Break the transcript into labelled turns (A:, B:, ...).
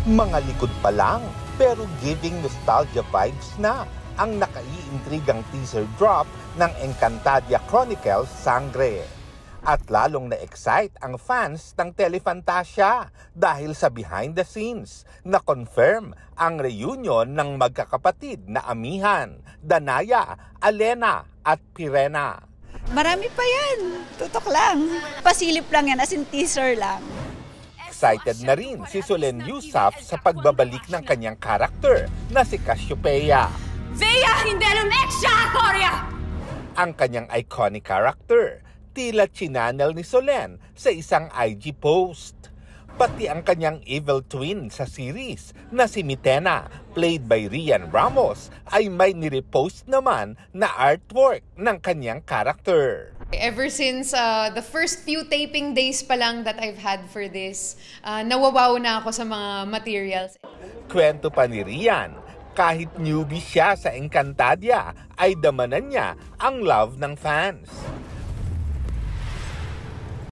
A: Mga likod pa lang, pero giving nostalgia vibes na ang nakaiintrigang teaser drop ng Encantadia Chronicles Sangre. At lalong na-excite ang fans ng Telefantasia dahil sa behind the scenes na confirm ang reunion ng magkakapatid na amihan, Danaya, Alena at Pirena.
B: Marami pa yan. Tutok lang. Pasilip lang yan, as in teaser lang.
A: Excited na rin si Solenn Yusuf sa pagbabalik ng kanyang karakter na si Cassiopeia.
C: Vea Hindelum Exia Coria!
A: Ang kanyang iconic character, tila chinanel ni Solenn sa isang IG post. Pati ang kanyang evil twin sa series na si Mitena, played by Rian Ramos, ay may nirepost naman na artwork ng kanyang karakter.
D: Ever since the first few taping days pa lang that I've had for this, nawawaw na ako sa mga materials.
A: Kwento pa ni Rian, kahit newbie siya sa Encantadia, ay damanan niya ang love ng fans.